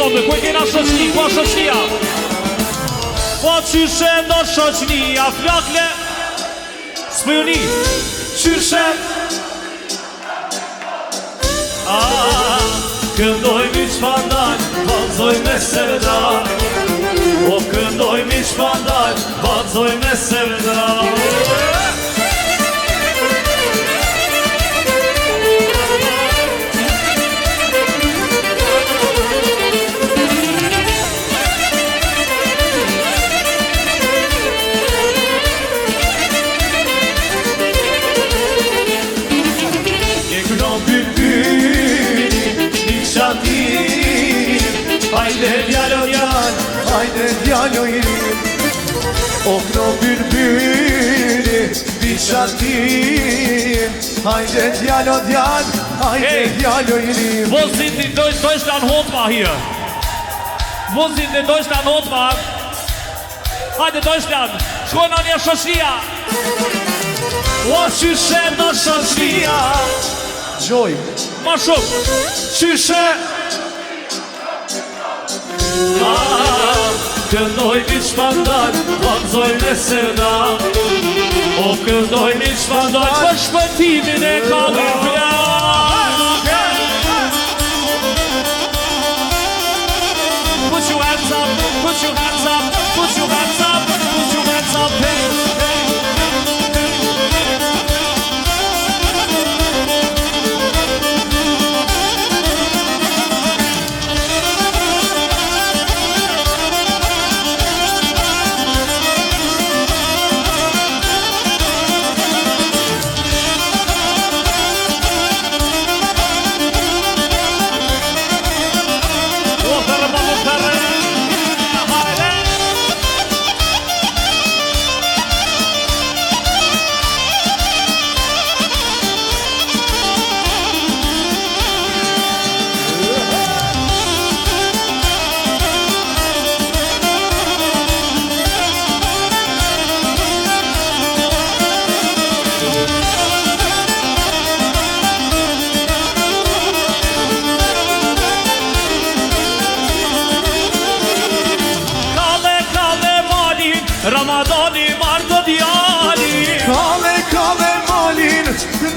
sonde, ku e kena shoqni, ku a shoqnia? Po qyshe do shoqnia, flakle Spojuni, qyshe Këndoj mi qpandaj, vazoj me sevda O këndoj mi qpandaj, vazoj me sevda Hajde djalo i O kno bylbyli Vishatim Hajde djalo djal Hajde djalo i Wo sind die Deutschland-Hotmar hier? Wo sind die Deutschland-Hotmar? Hajde Deutschland, shkojnë anja shoqnia O qyshe do shoqnia Gjoj Ma shumë Qyshe Këndoj mi qpandaj, vazoj me sevda O këndoj mi qpandaj, për shpëtimin e kalin plak Put your hands up, put your hands up, put your hands up, put your hands up, hey, hey Ramadani marto djali Kale malin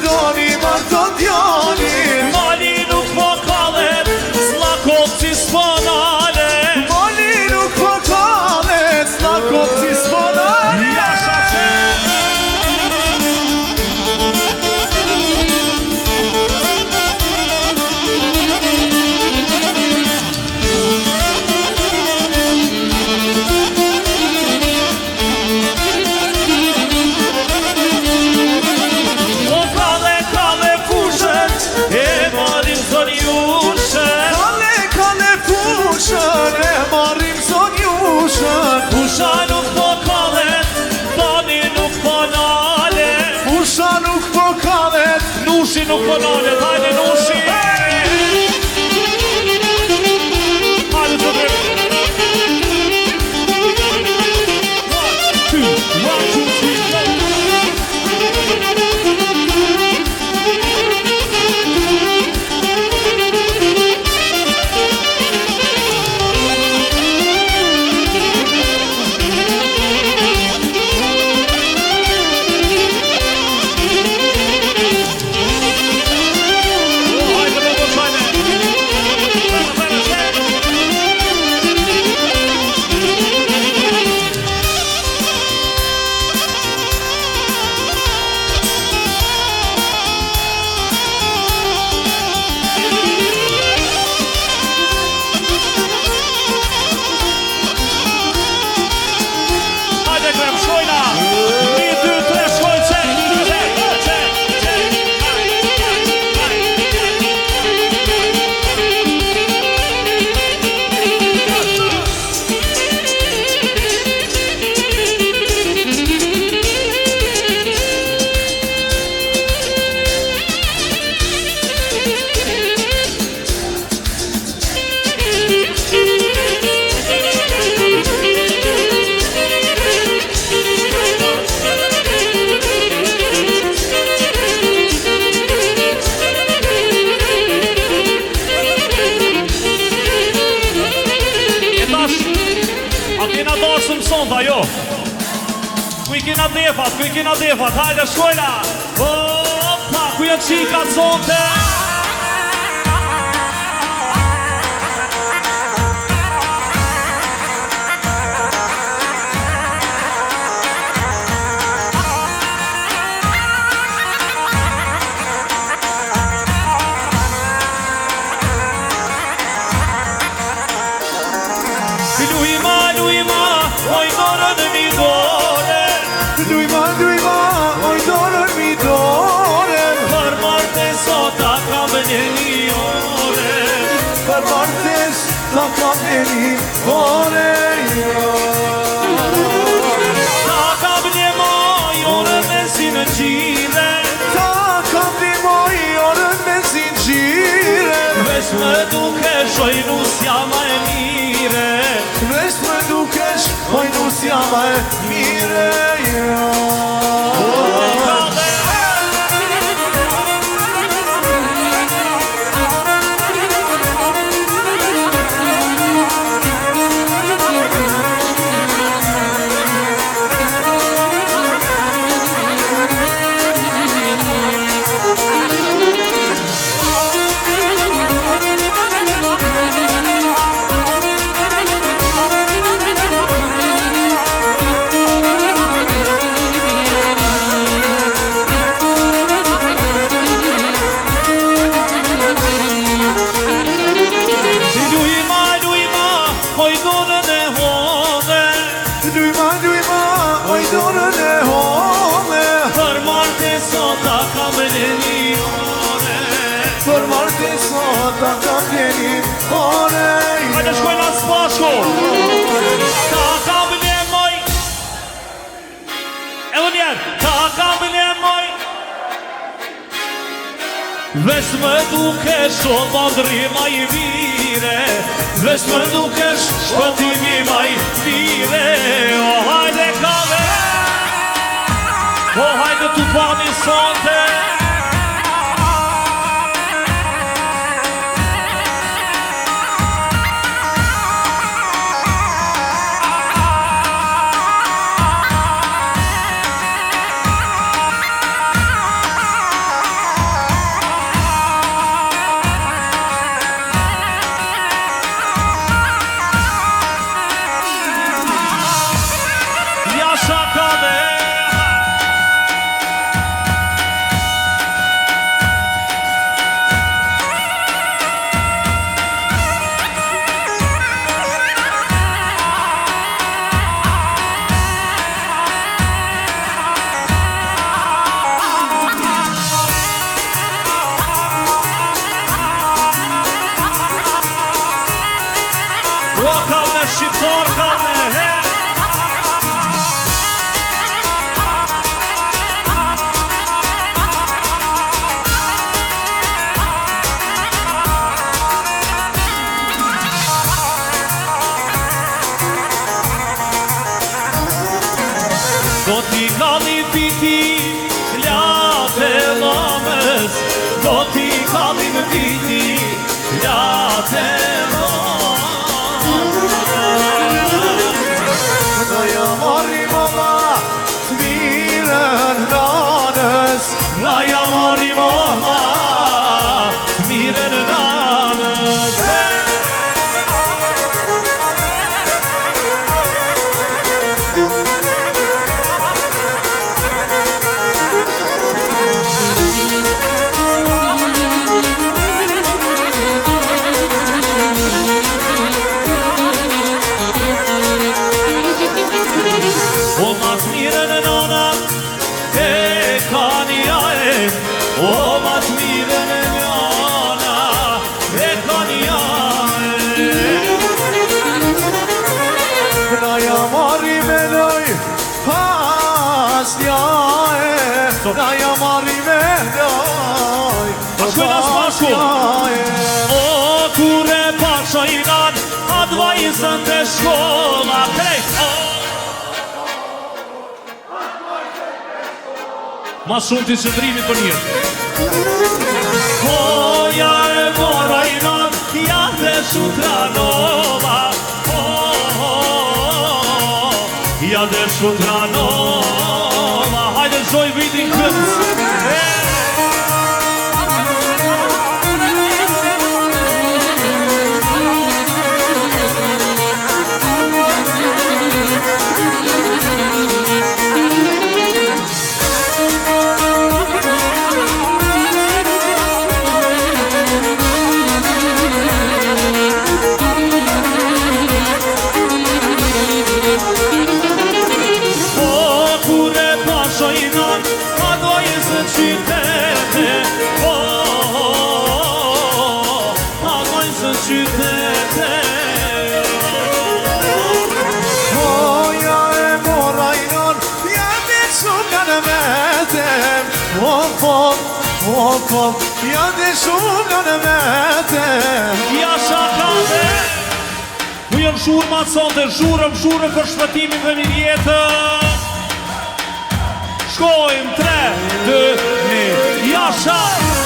Doni marto djali Mali nuk po kalet Slakot si sponale Mali nuk po kalet Slakot si sponale Jasha që Pusha nuk po kalet, Doni nuk po nale Pusha nuk po kalet Nushi nuk po nale, hajde Nushi Hajde të dhe 1, 2, 1, 2, 3 A kena dashëm sonda, jo? Kuj kena defat, hajde shkojna! Opa, ku janë qikat sonte? Oj dorën mi dore Për martes sot ta kam një ore Për martes ta kam një ore Ta kam një moj ore me si në gjire Ta kam një moj ore me si në gjire Vesh më duke shojnusja ma e mire Vesh më dukesh shojnusja ma e mire Për martes sot ta kam një ore Hajde shkojna s'pashko Ta kam një moj Edhe njerë Ta kam një moj Vesh më duke shumë bandri ma i vire Vesh më duke shpëtimi ma i vire O hajde kave O hajde tu pani sonte Shqiptar ka me he Do t'i kalli piti Late lomës Do t'i kalli piti Late Na jam arri mama Mire në nanës O mas mire në nanës O mas mire në njana E ka njane Na jam arri me doj pas njae Na jam arri me doj pas njae O kure pasha i nan Atë vajzën të shkolla krejt Ma shumë t'i qëndrimit për njërë Koja e mora i nan Ja të shutranova Shutranova. Hajde zoj vitin këtës. Ja dhe shumë në metem Ja shakave Ku jënë shurë ma sonde Shurëm për shpëtimin dhe mirjetën Shkojmë 3, 2, 1 Ja shakave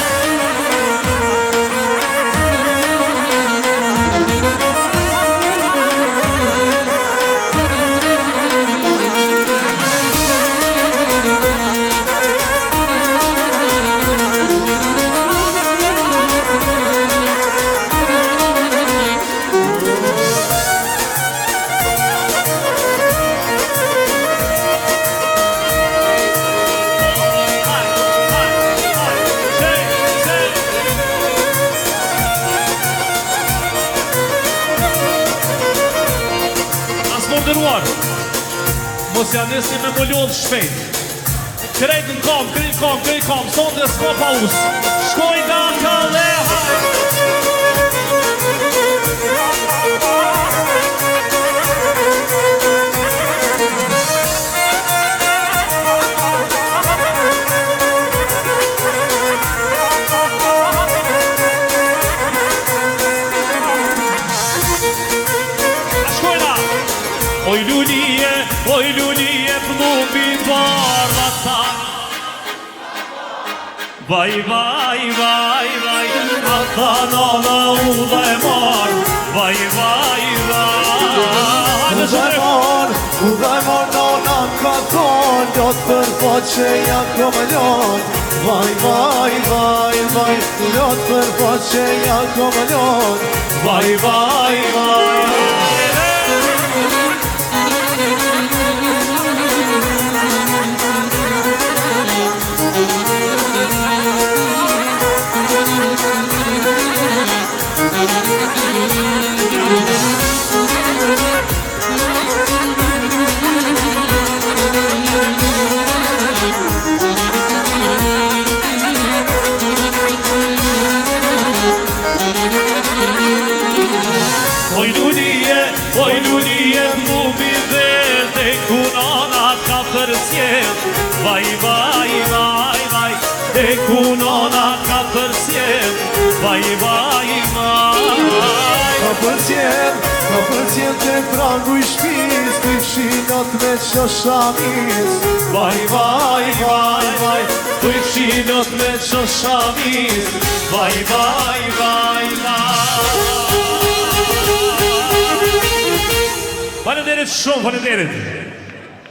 Mos ja nisni me më lodhë shpejt Krejt në kom, Son dhe s'ko paus Shkoj nga Kaleha Oj lulije pënubi barva ta Vaj Ata nana u dhe mar Vaj U dhe mar nana ka ton Lot për po që ja komëllon Vaj Lot për po që ja komëllon Vaj Oj lulije m'lubi vete Kunona ka përsjet Vaj E kunona ka përsjet Vaj Ka përsjet të prangu i shpis Të shinot me qoshamis Vaj Të shinot me qoshamis Vaj Faleminderit shumë, faleminderit.